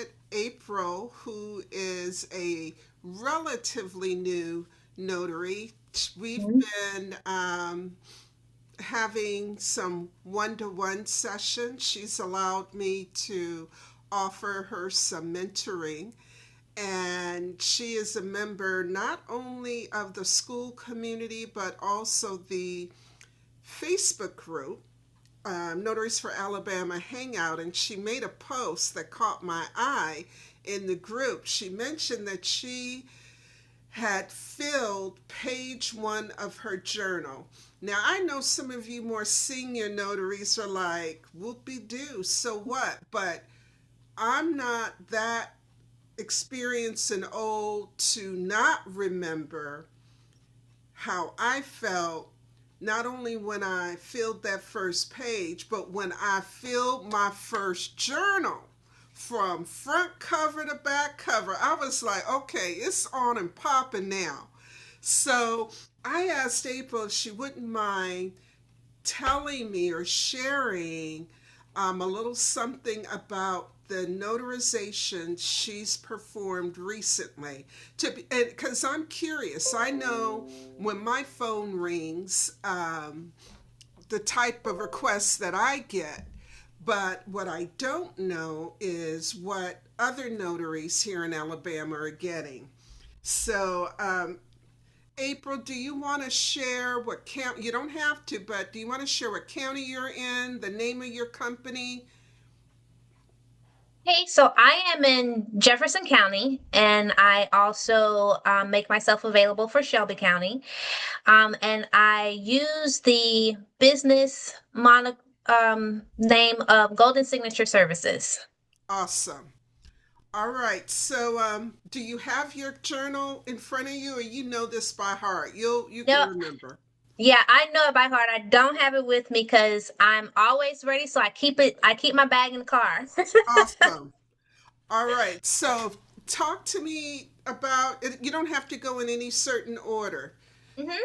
with April, who is a relatively new notary. We've Mhm. been having some one-to-one sessions. She's allowed me to offer her some mentoring, and she is a member not only of the school community but also the Facebook group, Notaries for Alabama Hangout, and she made a post that caught my eye in the group. She mentioned that she had filled page one of her journal. Now, I know some of you more senior notaries are like, whoopie doo, so what? But I'm not that experienced and old to not remember how I felt not only when I filled that first page, but when I filled my first journal from front cover to back cover. I was like, okay, it's on and popping now. So I asked April if she wouldn't mind telling me or sharing a little something about the notarization she's performed recently. Because I'm curious, I know when my phone rings, the type of requests that I get. But what I don't know is what other notaries here in Alabama are getting. So, April, do you want to share what county? You don't have to, but do you want to share what county you're in, the name of your company? Hey, so I am in Jefferson County, and I also make myself available for Shelby County. And I use the business name of Golden Signature Services. Awesome. All right. So, do you have your journal in front of you, or you know this by heart? You can No, remember. yeah, I know it by heart. I don't have it with me because I'm always ready, so I keep my bag in the car. Awesome. All right. So, talk to me about it. You don't have to go in any certain order. Mhm.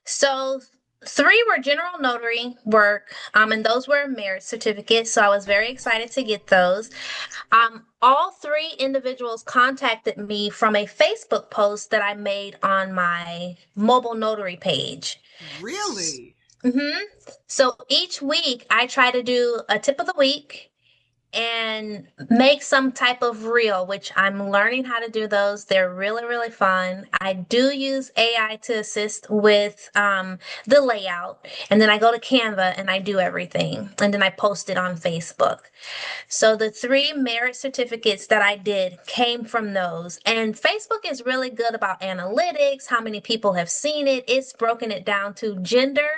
So three were general notary work, and those were merit certificates. So I was very excited to get those. All three individuals contacted me from a Facebook post that I made on my mobile notary page. Really? hmm So each week I try to do a tip of the week and make some type of reel, which I'm learning how to do those. They're really, really fun. I do use AI to assist with the layout, and then I go to Canva and I do everything, and then I post it on Facebook. So the three merit certificates that I did came from those. And Facebook is really good about analytics, how many people have seen it. It's broken it down to gender.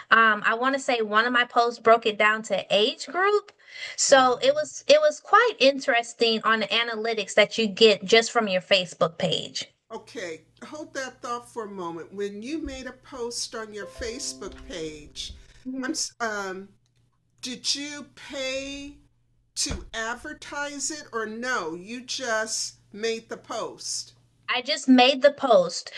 I want to say one of my posts broke it down to age group. So Wow. it was quite interesting on the analytics that you get just from your Facebook page. Okay, hold that thought for a moment. When you made a post on your Facebook page, I'm Mhm. s- did you pay to advertise it or no? You just made the post. I just made the post.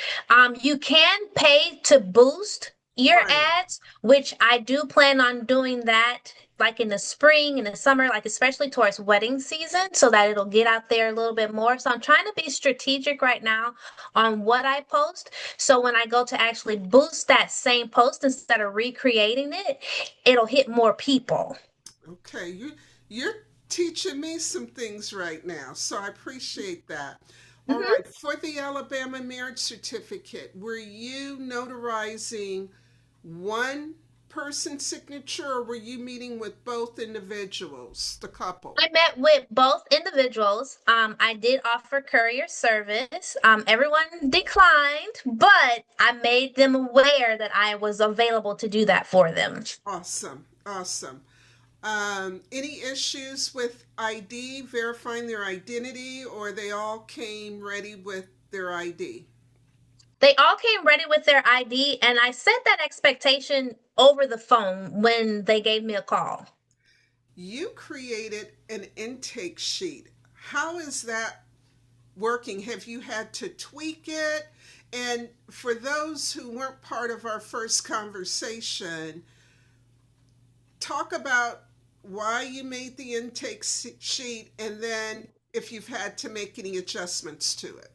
You can pay to boost your Right. ads, which I do plan on doing that like in the spring and the summer, like especially towards wedding season, so that it'll get out there a little bit more. So I'm trying to be strategic right now on what I post. So when I go to actually boost that same post instead of recreating it, it'll hit more people. Okay, you're teaching me some things right now, so I appreciate that. All Mhm. right, for the Alabama marriage certificate, were you notarizing one person's signature or were you meeting with both individuals, the couple? I met with both individuals. I did offer courier service. Everyone declined, but I made them aware that I was available to do that for them. Awesome, awesome. Any issues with ID, verifying their identity, or they all came ready with their ID? They all came ready with their ID, and I set that expectation over the phone when they gave me a call. You created an intake sheet. How is that working? Have you had to tweak it? And for those who weren't part of our first conversation, talk about why you made the intake sheet, and then if you've had to make any adjustments to it.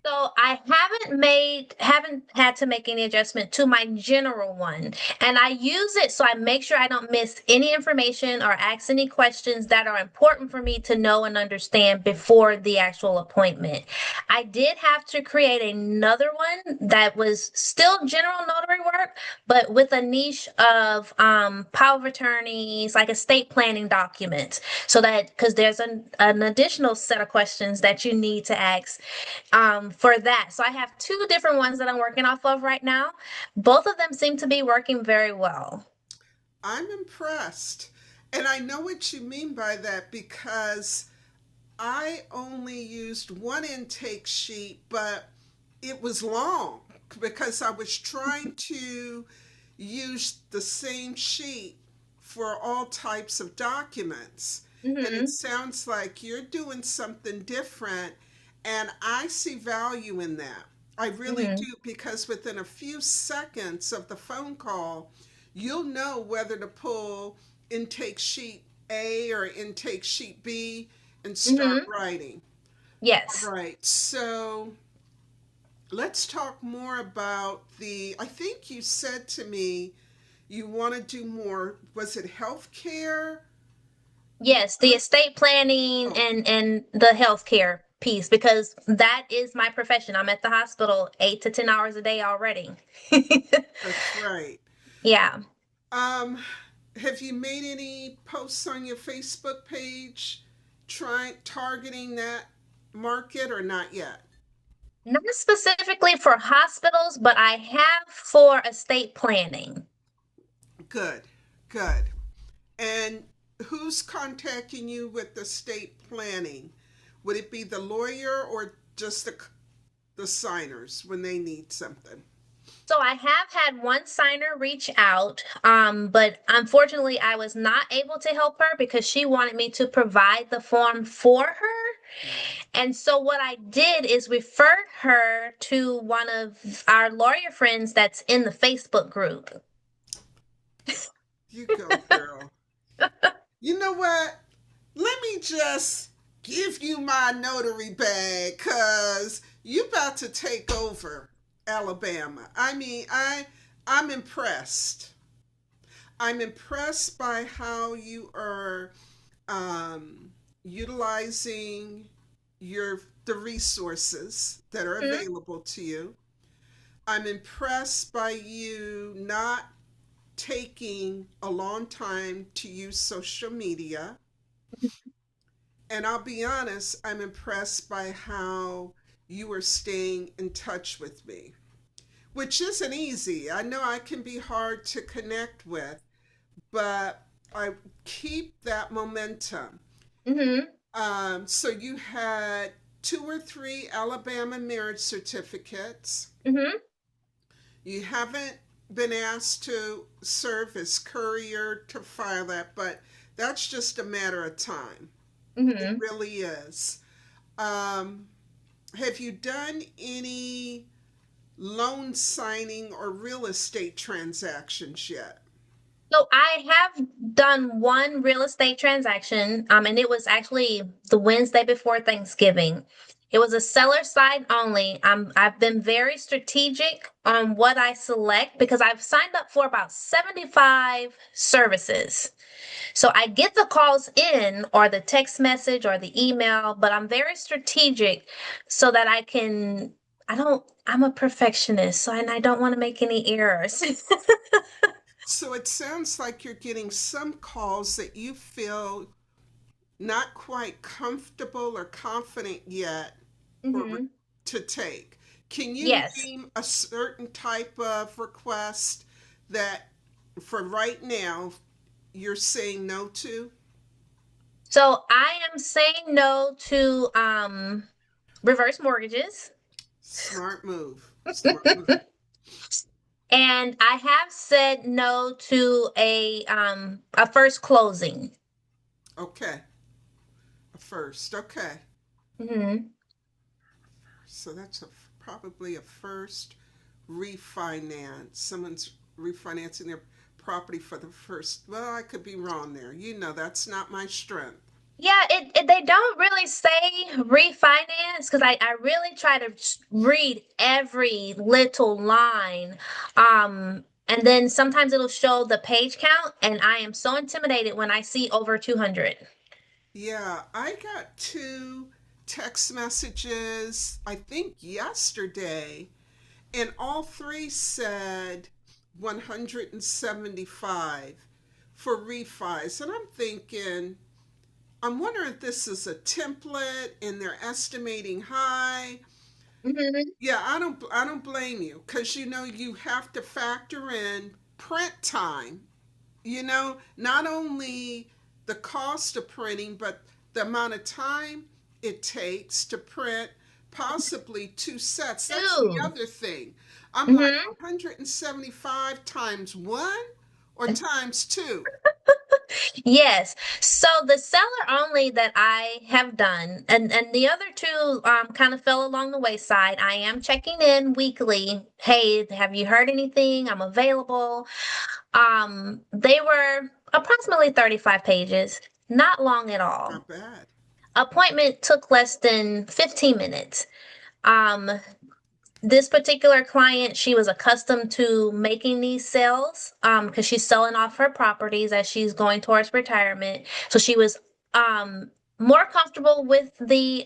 So I haven't had to make any adjustment to my general one. And I use it so I make sure I don't miss any information or ask any questions that are important for me to know and understand before the actual appointment. I did have to create another one that was still general notary work, but with a niche of power of attorneys, like estate planning documents. So that because there's an additional set of questions that you need to ask for that. So I have two different ones that I'm working off of right now. Both of them seem to be working very well. I'm impressed. And I know what you mean by that because I only used one intake sheet, but it was long because I was trying to use the same sheet for all types of documents. And it Mm-hmm. sounds like you're doing something different, and I see value in that. I really Mm-hmm. do because within a few seconds of the phone call, you'll know whether to pull intake sheet A or intake sheet B and start Mm-hmm. writing. All Yes. right, so let's talk more about I think you said to me you want to do more, was it healthcare? Yes, the estate planning Oh, and the healthcare piece because that is my profession. I'm at the hospital 8 to 10 hours a day already. that's right. Yeah. Um, have you made any posts on your Facebook page trying targeting that market or not yet? Not specifically for hospitals, but I have for estate planning. Good, good. And who's contacting you with the state planning? Would it be the lawyer or just the signers when they need something? So I have had one signer reach out, but unfortunately I was not able to help her because she wanted me to provide the form for her. Mm. And so what I did is referred her to one of our lawyer friends that's in the Facebook group. You go, girl. You know what? Let me just give you my notary bag because you about to take over Alabama. I mean, I'm impressed. I'm impressed by how you are utilizing the resources that are Mhm. available to you. I'm impressed by you not taking a long time to use social media. And I'll be honest, I'm impressed by how you are staying in touch with me, which isn't easy. I know I can be hard to connect with, but I keep that momentum. Mhm. So you had two or three Alabama marriage certificates. Mhm. You haven't been asked to serve as courier to file that, but that's just a matter of time. It Mhm. really is. Um, have you done any loan signing or real estate transactions yet? So I have done one real estate transaction, and it was actually the Wednesday before Thanksgiving. It was a seller side only. I've been very strategic on what I select because I've signed up for about 75 services. So I get the calls in or the text message or the email, but I'm very strategic so that I'm a perfectionist, so and I don't want to make any errors. So it sounds like you're getting some calls that you feel not quite comfortable or confident yet or Hmm. to take. Can you Yes. name a certain type of request that for right now you're saying no to? So I am saying no to reverse mortgages. Smart move. Smart move. And I have said no to a first closing. Okay. A first. Okay. Hmm. So that's probably a first refinance. Someone's refinancing their property for the first, well, I could be wrong there. You know, that's not my strength. Yeah, they don't really say refinance because I really try to read every little line. And then sometimes it'll show the page count, and I am so intimidated when I see over 200. Yeah, I got two text messages, I think yesterday, and all three said 175 for refis. And I'm thinking, I'm wondering if this is a template and they're estimating high. Hmm. Yeah, I don't blame you because you know you have to factor in print time. You know, not only the cost of printing, but the amount of time it takes to print possibly two sets. That's the Two. other thing. I'm like Hmm. 175 times one or times two. Yes. So the seller only that I have done, and the other two kind of fell along the wayside. I am checking in weekly. Hey, have you heard anything? I'm available. They were approximately 35 pages, not long at all. Not bad. Appointment took less than 15 minutes. Um, this particular client, she was accustomed to making these sales because she's selling off her properties as she's going towards retirement. So she was um more comfortable with the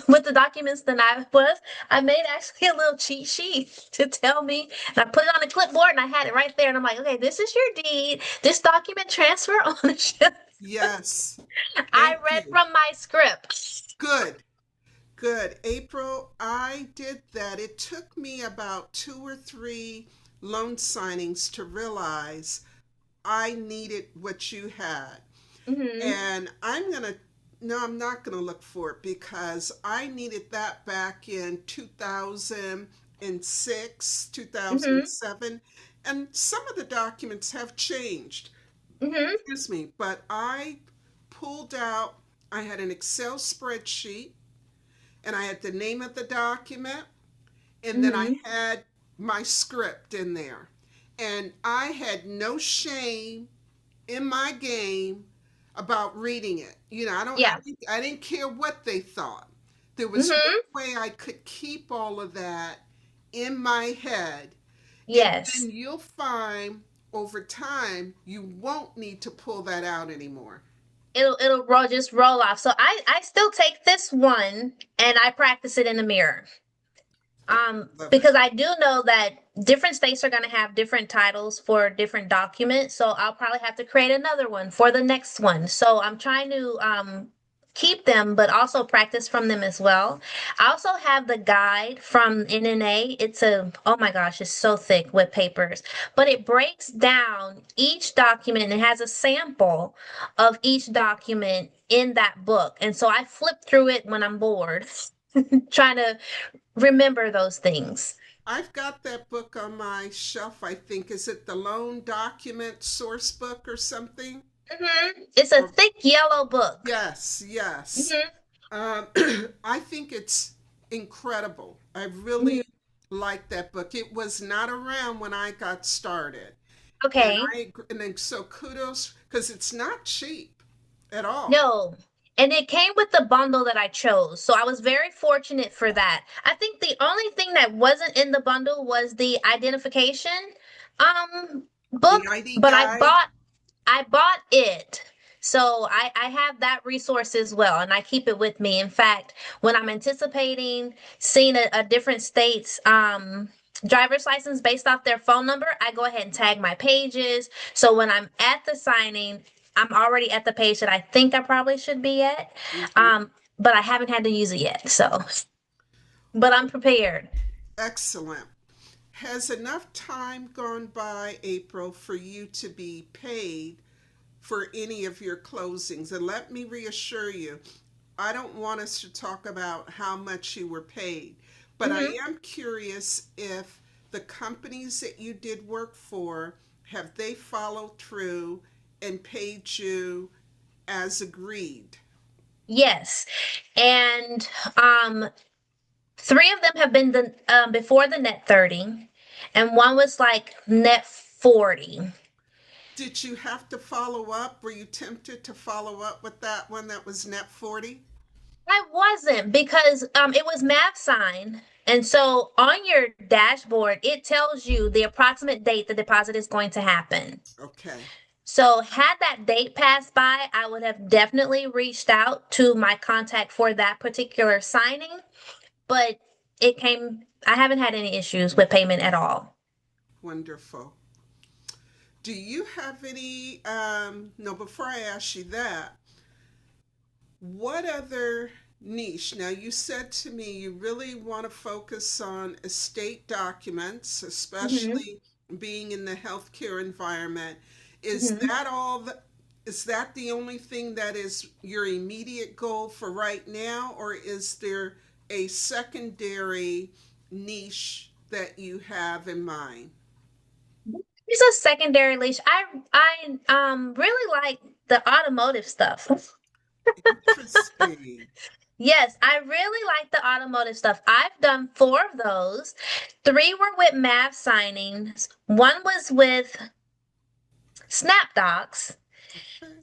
with the documents than I was. I made actually a little cheat sheet to tell me, and I put it on a clipboard and I had it right there. And I'm like, okay, this is your deed. This document transfer ownership. Yes. I Thank read you. from my script. Good. Good. April, I did that. It took me about two or three loan signings to realize I needed what you had. Hmm. And no, I'm not gonna look for it because I needed that back in 2006, Hmm. 2007, and some of the documents have changed. Hmm. Excuse me, but I pulled out, I had an Excel spreadsheet and I had the name of the document and then I Hmm. had my script in there. And I had no shame in my game about reading it. You know, Yeah. I didn't care what they thought. There was no Hmm. way I could keep all of that in my head. And Yes. then you'll find over time you won't need to pull that out anymore. It'll roll just roll off. So I still take this one and I practice it in the mirror. Love it. Because I do know that different states are going to have different titles for different documents. So I'll probably have to create another one for the next one. So I'm trying to keep them, but also practice from them as well. I also have the guide from NNA. Oh my gosh, it's so thick with papers, but it breaks down each document and has a sample of each document in that book. And so I flip through it when I'm bored, trying to remember those things. I've got that book on my shelf, I think. Is it the loan document source book or something? It's a Or thick yellow book. yes, yes. Hmm. Um, I think it's incredible. I Hmm. really like that book. It was not around when I got started. And Okay. and then so kudos because it's not cheap at all. No. And it came with the bundle that I chose. So I was very fortunate for that. I think the only thing that wasn't in the bundle was the identification The book, ID but guide. I bought it. So I have that resource as well, and I keep it with me. In fact, when I'm anticipating seeing a different state's driver's license based off their phone number, I go ahead and tag my pages. So when I'm at the signing, I'm already at the page that I think I probably should be at. Mhm. But I haven't had to use it yet. So, but I'm prepared. Excellent. Has enough time gone by, April, for you to be paid for any of your closings? And let me reassure you, I don't want us to talk about how much you were paid, but I Hmm. am curious if the companies that you did work for, have they followed through and paid you as agreed? Yes. And three of them have been before the net 30, and one was like net 40. Did you have to follow up? Were you tempted to follow up with that one that was net 40? I wasn't because it was math sign. And so on your dashboard, it tells you the approximate date the deposit is going to happen. Okay. So had that date passed by, I would have definitely reached out to my contact for that particular signing, but I haven't had any issues with payment at all. Wonderful. Do you have any, no, before I ask you that, what other niche? Now, you said to me you really want to focus on estate documents, Hmm. especially being in the healthcare environment. Is Hmm. that all is that the only thing that is your immediate goal for right now, or is there a secondary niche that you have in mind? It's a secondary leash. I really like the automotive stuff. Interesting. Yes, I really like the automotive stuff. I've done four of those. Three were with math signings. One was with SnapDocs. Okay.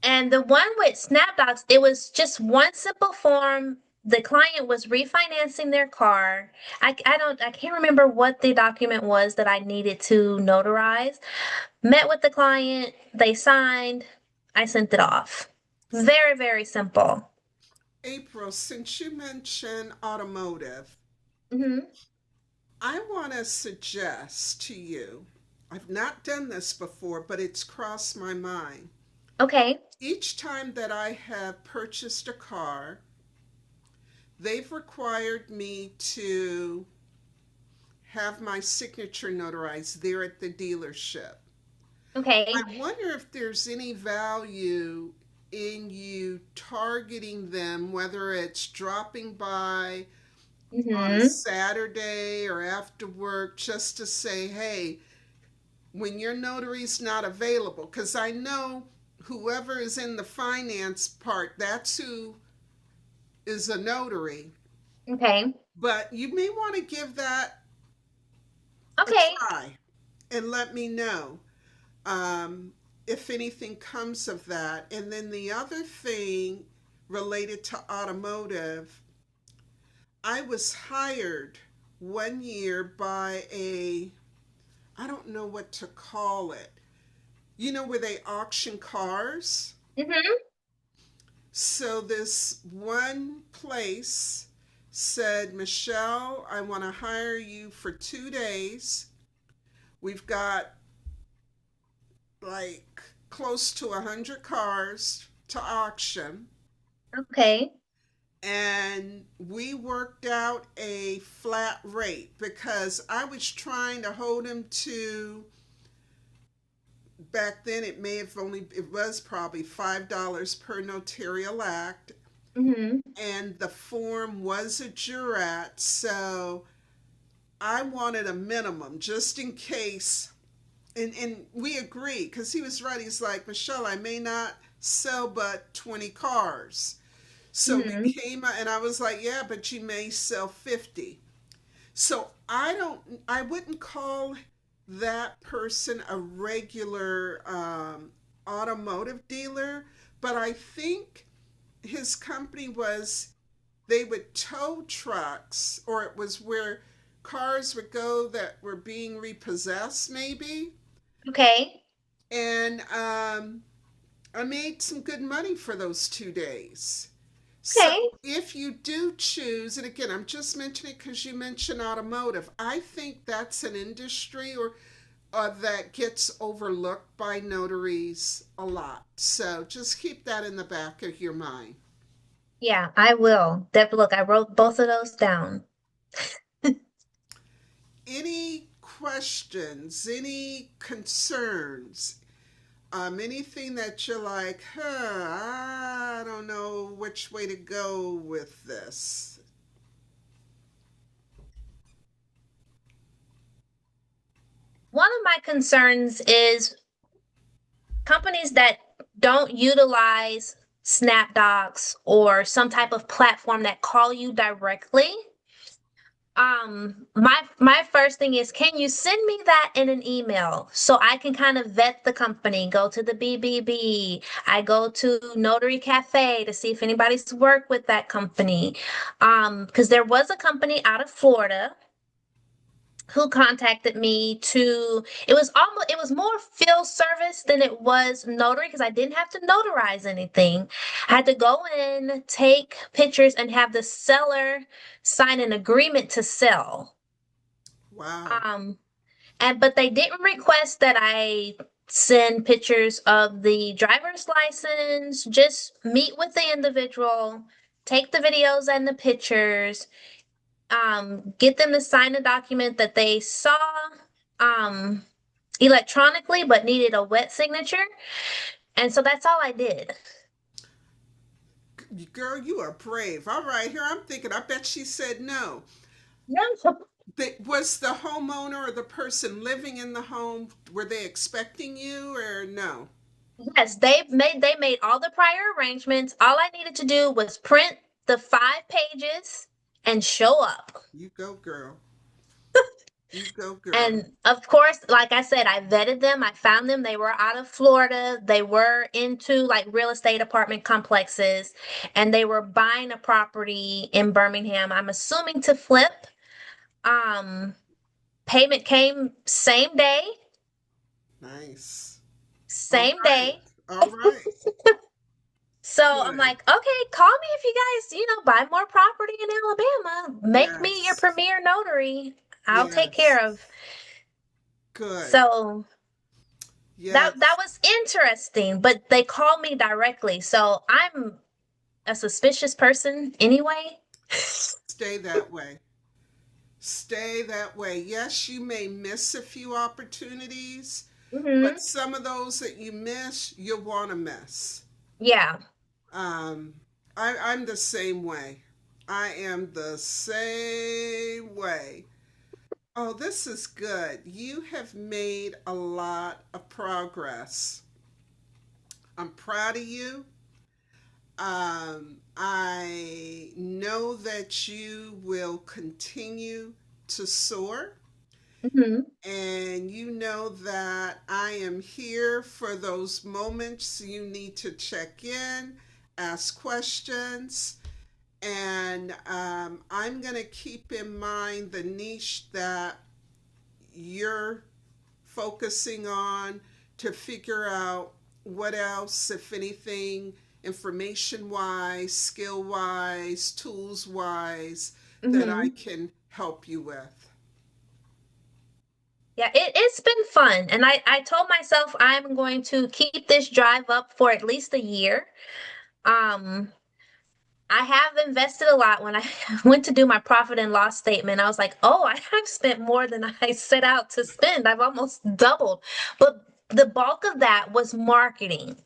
And the one with SnapDocs, it was just one simple form. The client was refinancing their car. I can't remember what the document was that I needed to notarize. Met with the client, they signed, I sent it off. Very, very simple. April, since you mentioned automotive, Hmm. I want to suggest to you, I've not done this before, but it's crossed my mind. Okay. Each time that I have purchased a car, they've required me to have my signature notarized there at the dealership. I Okay. wonder if there's any value in you targeting them, whether it's dropping by on a Hmm. Saturday or after work, just to say, hey, when your notary's not available, because I know whoever is in the finance part, that's who is a notary. Okay. But you may want to give that a Okay. try and let me know if anything comes of that. And then the other thing related to automotive, I was hired one year by I don't know what to call it. You know where they auction cars? Hmm. So this one place said, Michelle, I want to hire you for 2 days. We've got like close to 100 cars to auction. Okay. And we worked out a flat rate because I was trying to hold him to, back then it may have only, it was probably $5 per notarial act, Hmm. and the form was a jurat, so I wanted a minimum just in case. And we agreed because he was right. He's like, Michelle, I may not sell but 20 cars. So we Hmm. came out, and I was like, yeah, but you may sell 50. So I wouldn't call that person a regular automotive dealer, but I think his company was, they would tow trucks, or it was where cars would go that were being repossessed, maybe. Okay. And I made some good money for those 2 days. So Okay. if you do choose, and again, I'm just mentioning it because you mentioned automotive, I think that's an industry or that gets overlooked by notaries a lot. So just keep that in the back of your mind. Yeah, I will. Deb, look, I wrote both of those down. Any questions, any concerns, anything that you're like, I don't know which way to go with this? One of my concerns is companies that don't utilize SnapDocs or some type of platform that call you directly. My first thing is, can you send me that in an email so I can kind of vet the company, go to the BBB, I go to Notary Cafe to see if anybody's worked with that company. Because there was a company out of Florida who contacted me to, it was more field service than it was notary because I didn't have to notarize anything. I had to go in, take pictures, and have the seller sign an agreement to sell. Wow. Um, and but they didn't request that I send pictures of the driver's license, just meet with the individual, take the videos and the pictures, get them to sign a document that they saw um electronically but needed a wet signature. And so that's all I did. Girl, you are brave. All right, here I'm thinking, I bet she said no. Yeah. Was the homeowner or the person living in the home, were they expecting you or no? Yes, they made all the prior arrangements. All I needed to do was print the 5 pages and show up. You go, girl. You go, girl. And of course, like I said, I vetted them. I found them. They were out of Florida. They were into like real estate apartment complexes and they were buying a property in Birmingham. I'm assuming to flip. Um, Payment came same day, Nice. All same right. day. All right. So I'm Good. like, okay, call me if you guys, buy more property in Alabama. Make me your Yes. premier notary. I'll take Yes. care of. Good. So that Yes. was interesting, but they called me directly. So I'm a suspicious person anyway. Stay that way. Stay that way. Yes, you may miss a few opportunities, but Hmm. some of those that you miss, you'll want to miss. Yeah. Um, I'm the same way. I am the same way. Oh, this is good. You have made a lot of progress. I'm proud of you. I know that you will continue to soar, Hmm. and you know that I am here for those moments you need to check in, ask questions, and I'm going to keep in mind the niche that you're focusing on to figure out what else, if anything, information wise, skill wise, tools wise, that I Hmm. can help you with. Yeah, it's been fun. And I told myself I'm going to keep this drive up for at least a year. Um, I have invested a lot. When I went to do my profit and loss statement, I was like, oh, I have spent more than I set out to spend. I've almost doubled. But the bulk of that was marketing.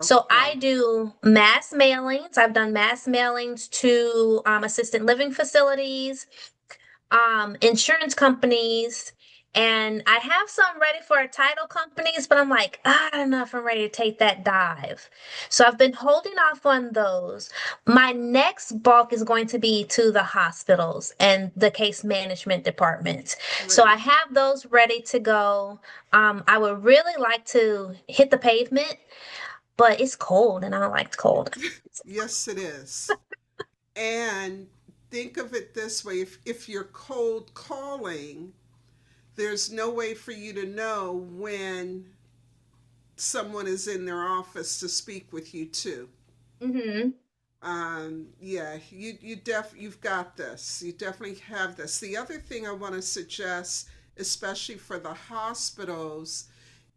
So Okay, I do mass mailings. I've done mass mailings to assisted living facilities, insurance companies, and I have some ready for title companies, but I'm like, I don't know if I'm ready to take that dive. So I've been holding off on those. My next bulk is going to be to the hospitals and the case management departments. So I great. have those ready to go. I would really like to hit the pavement, but it's cold and I don't like the cold. Yes, it is. And think of it this way, if you're cold calling, there's no way for you to know when someone is in their office to speak with you too. Hmm. Yeah, you've got this. You definitely have this. The other thing I want to suggest, especially for the hospitals,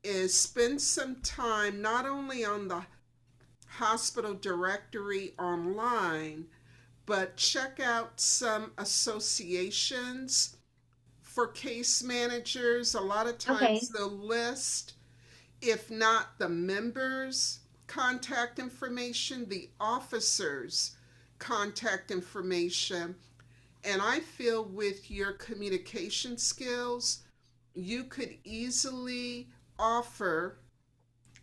is spend some time not only on the hospital directory online, but check out some associations for case managers. A lot of times Okay. they'll list, if not the members' contact information, the officers' contact information. And I feel with your communication skills, you could easily offer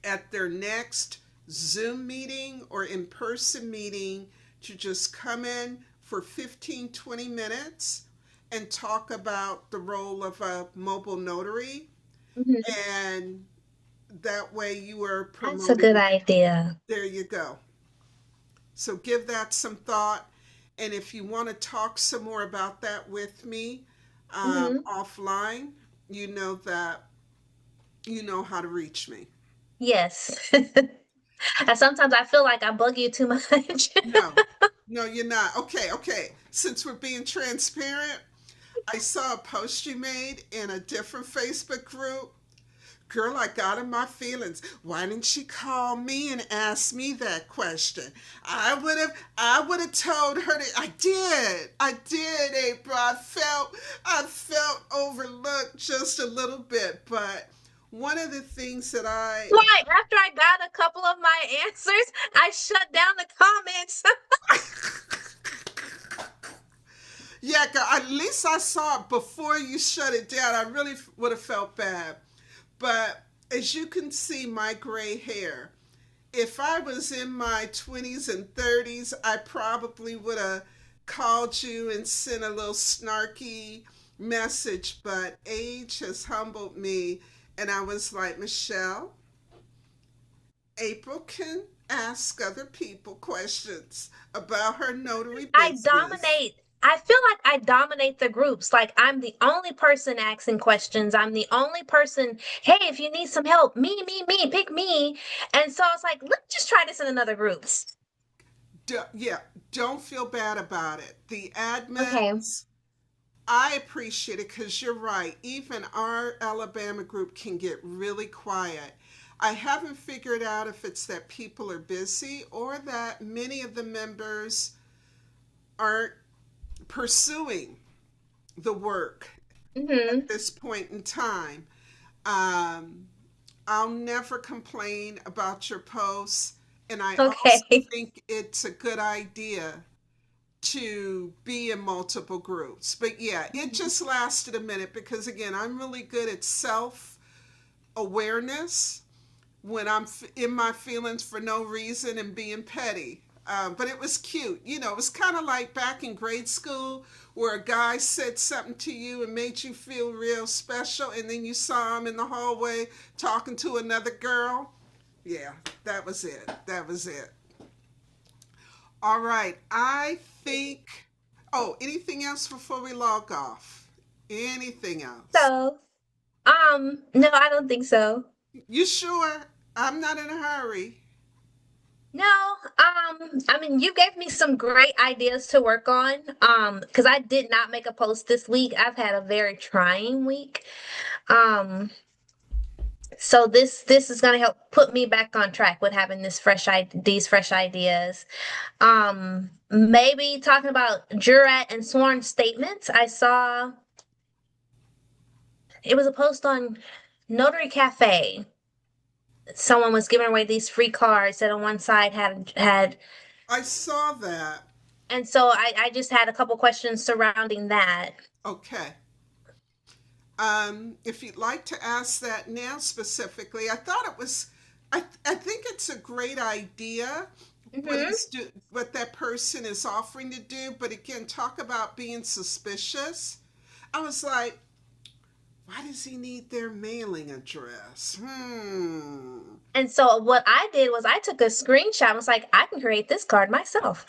at their next Zoom meeting or in person meeting to just come in for 15, 20 minutes, and talk about the role of a mobile notary. Hmm. And that way you are That's a good promoting. idea. There you go. So give that some thought. And if you want to talk some more about that with me Hmm. offline, you know that you know how to reach me. Yes. And sometimes I feel like I bug you too much. No, no, you're not. Okay, okay. Since we're being transparent, I saw a post you made in a different Facebook group. Girl, I got in my feelings. Why didn't she call me and ask me that question? I would have told her that I did, April. I felt overlooked just a little bit, but one of the things that I Why? After I got a couple of my answers, I shut down the comments. yeah, girl, at least I saw it before you shut it down. I really would have felt bad. But as you can see, my gray hair, if I was in my 20s and 30s, I probably would have called you and sent a little snarky message. But age has humbled me. And I was like, Michelle, April can ask other people questions about her notary I business. dominate. I feel like I dominate the groups. Like I'm the only person asking questions. I'm the only person, hey, if you need some help, me, pick me. And so I was like, let's just try this in another groups. Yeah, don't feel bad about it. The Okay. admins, I appreciate it because you're right. Even our Alabama group can get really quiet. I haven't figured out if it's that people are busy or that many of the members aren't pursuing the work at Hmm. this point in time. Um, I'll never complain about your posts, and I also Okay. think it's a good idea to be in multiple groups. But yeah, it just lasted a minute because again, I'm really good at self awareness when I'm in my feelings for no reason and being petty. But it was cute. You know, it was kind of like back in grade school where a guy said something to you and made you feel real special, and then you saw him in the hallway talking to another girl. Yeah, that was it. That was it. All right. I think. Oh, anything else before we log off? Anything else? So, no, I don't think so. You sure? I'm not in a hurry. No, I mean, you gave me some great ideas to work on. Because I did not make a post this week. I've had a very trying week. Um, so this is gonna help put me back on track with having these fresh ideas. Maybe talking about jurat and sworn statements. I saw it was a post on Notary Cafe. Someone was giving away these free cards that on one side had, I saw that. and so I just had a couple questions surrounding that. Okay. If you'd like to ask that now specifically, I thought it was. I think it's a great idea Hmm. what that person is offering to do. But again, talk about being suspicious. I was like, why does he need their mailing address? And so what I did was I took a screenshot and was like, I can create this card myself.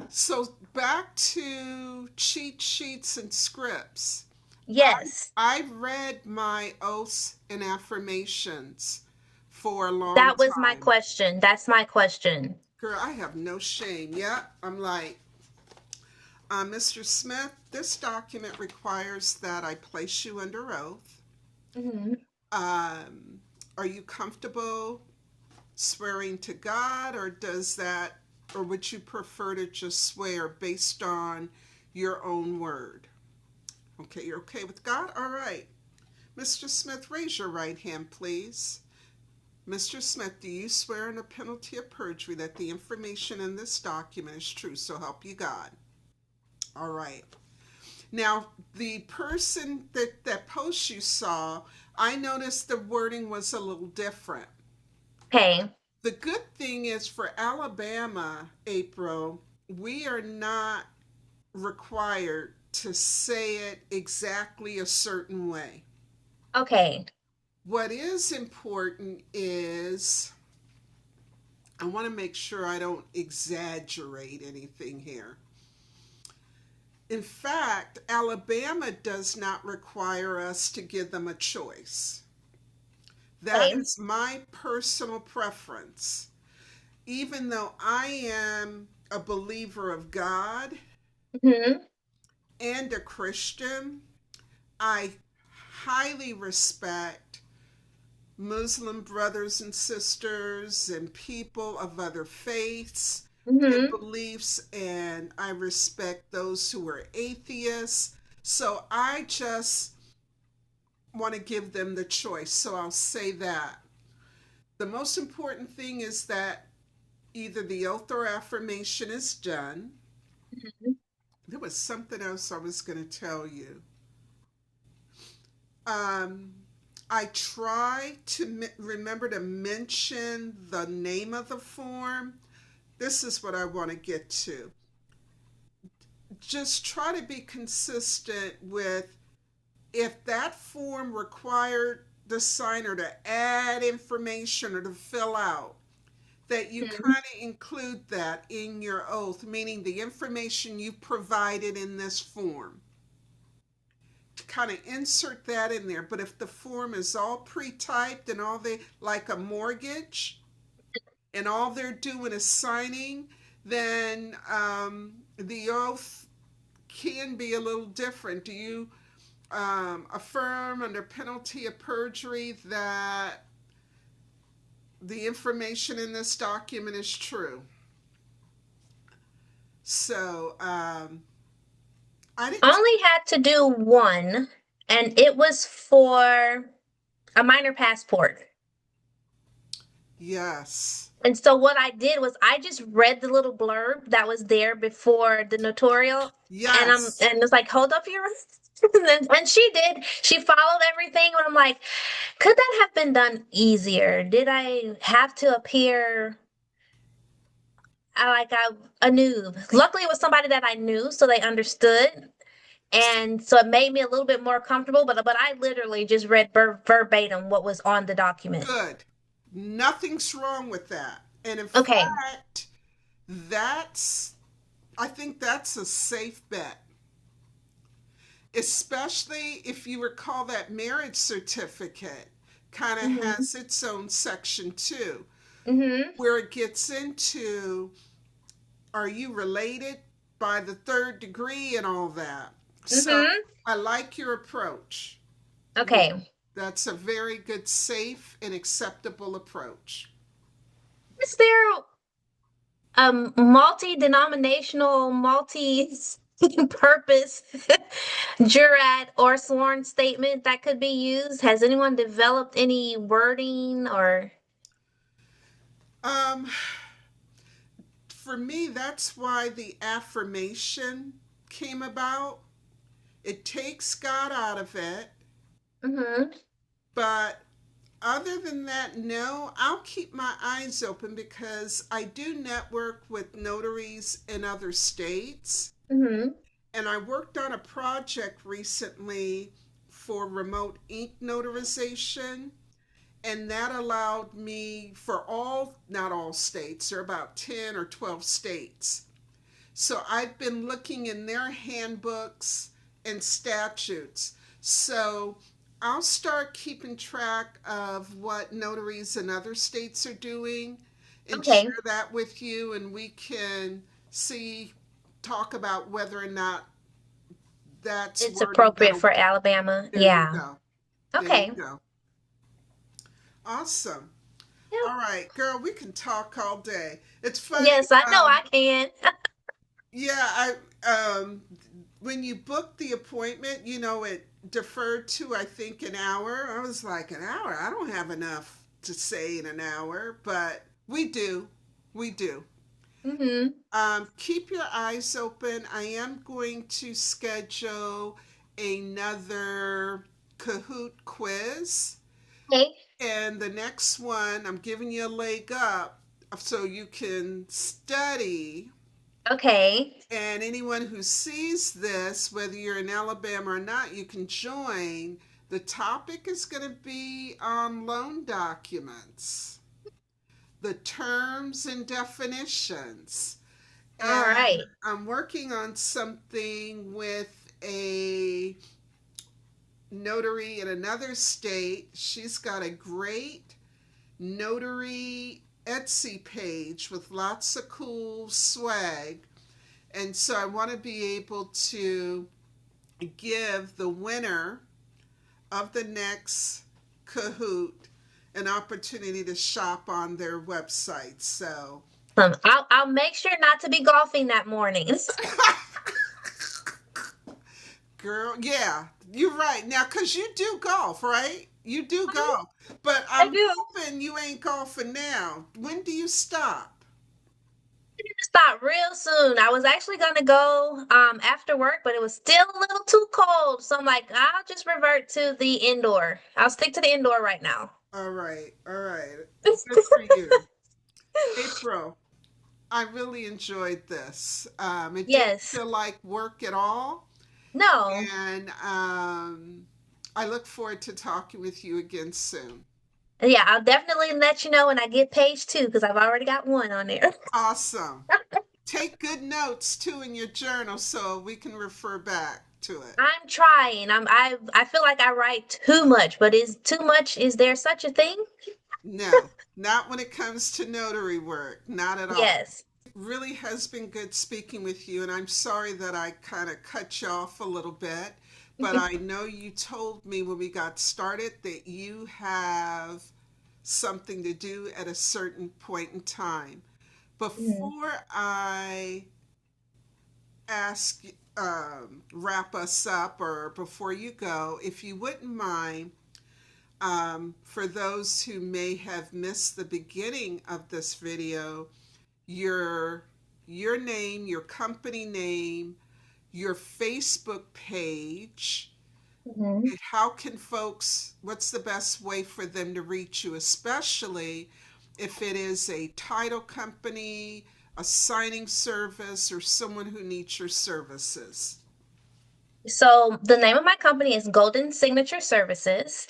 So back to cheat sheets and scripts. Yes, I've read my oaths and affirmations for a long that was my time. question. That's my question. Girl, I have no shame. Yeah, I'm like, Mr. Smith, this document requires that I place you under oath. Hmm. Um, are you comfortable swearing to God, or would you prefer to just swear based on your own word? Okay, you're okay with God? All right. Mr. Smith, raise your right hand, please. Mr. Smith, do you swear on a penalty of perjury that the information in this document is true, so help you God? All right. Now, the person that post you saw, I noticed the wording was a little different. Okay. The good thing is for Alabama, April, we are not required to say it exactly a certain way. Okay. What is important is I want to make sure I don't exaggerate anything here. In fact, Alabama does not require us to give them a choice. That Okay. is my personal preference. Even though I am a believer of God Hmm. and a Christian, I highly respect Muslim brothers and sisters and people of other faiths and Hmm. beliefs, and I respect those who are atheists. So I just want to give them the choice. So I'll say that. The most important thing is that either the oath or affirmation is done. There was something else I was going to tell you. Um, I try to remember to mention the name of the form. This is what I want to get to. Just try to be consistent with if that form required the signer to add information or to fill out, that you Hmm. kind of include that in your oath, meaning the information you provided in this form. Kind of insert that in there. But if the form is all pre-typed and all they like a mortgage and all they're doing is signing, then the oath can be a little different. Do you affirm under penalty of perjury that the information in this document is true? So I I didn't. only had to do one, and it was for a minor passport. Yes. And so what I did was I just read the little blurb that was there before the notarial, and Yes. it's like, hold up your and she did. She followed everything, and I'm like, could that have been done easier? Did I have to appear like I knew? Luckily, it was somebody that I knew, so they understood, and so it made me a little bit more comfortable. But I literally just read verbatim what was on the document. Good. Nothing's wrong with that. And in Okay. fact, that's, I think that's a safe bet, especially if you recall that marriage certificate kind of Mhm. has its own section too, Mhm. where it gets into are you related by the third degree and all that. So Mhm. I like your approach. Yeah, Okay. that's a very good, safe, and acceptable approach. Is there a multi-denominational, multi-purpose jurat or sworn statement that could be used? Has anyone developed any wording or? Um, for me, that's why the affirmation came about. It takes God out of it, Hmm. but other than that, no, I'll keep my eyes open because I do network with notaries in other states. Hmm. And I worked on a project recently for remote ink notarization. And that allowed me for all, not all states, there are about 10 or 12 states. So I've been looking in their handbooks and statutes. So I'll start keeping track of what notaries in other states are doing and Okay. share that with you, and we can see, talk about whether or not that's It's wording appropriate that'll for work. Alabama. There you Yeah. go. There you Okay. go. Awesome. Yep. All right, girl, we can talk all day. It's funny. Yes, I know I can. Yeah, when you booked the appointment, it deferred to I think an hour. I was like, an hour? I don't have enough to say in an hour, but we do. We do. Hmm. Keep your eyes open. I am going to schedule another Kahoot quiz. Okay. And the next one, I'm giving you a leg up so you can study Okay. And anyone who sees this, whether you're in Alabama or not, you can join. The topic is going to be on loan documents, the terms and definitions. All And right. I'm working on something with a notary in another state. She's got a great notary Etsy page with lots of cool swag. And so I want to be able to give the winner of the next Kahoot an opportunity to shop on their website. So, I'll make sure not to be golfing that morning. girl, yeah, you're right. Now, because you do golf, right? You do golf. But I I'm do. hoping you ain't golfing now. When do you stop? Stop real soon. I was actually gonna go after work, but it was still a little too cold. So I'm like, I'll just revert to the indoor. I'll stick to the indoor right now. All right, all right. Good for you. April, I really enjoyed this. It didn't Yes. feel like work at all. No. And I look forward to talking with you again soon. Yeah, I'll definitely let you know when I get page two because I've already got one on there. Awesome. Take good notes too in your journal so we can refer back to it. I'm trying. I feel like I write too much, but is too much, is there such a thing? No, not when it comes to notary work, not at all. Yes. Really has been good speaking with you, and I'm sorry that I kind of cut you off a little bit, but I know you told me when we got started that you have something to do at a certain point in time. Mhm. Before I ask, wrap us up, or before you go, if you wouldn't mind, for those who may have missed the beginning of this video, your your name, your company name, your Facebook page. Mhm. How can folks, what's the best way for them to reach you, especially if it is a title company, a signing service, or someone who needs your services? So the name of my company is Golden Signature Services.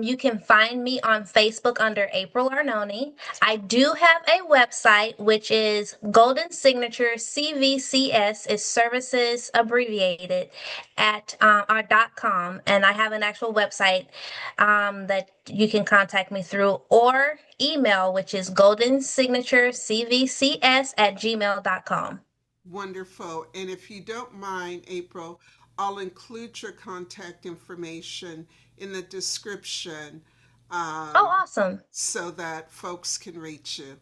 You can find me on Facebook under April Arnone. I do have a website which is Golden Signature CVCS is services abbreviated at our .com, and I have an actual website that you can contact me through or email, which is Golden Signature CVCS at gmail.com. Wonderful. And if you don't mind, April, I'll include your contact information in the description, Oh, um, awesome. so that folks can reach you.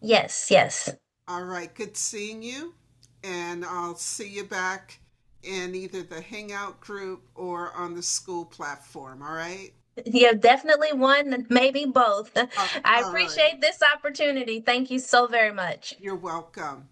Yes, yes. All right, good seeing you. And I'll see you back in either the Hangout group or on the school platform. All right. Yeah, definitely one, maybe both. I All right. appreciate this opportunity. Thank you so very much. You're welcome.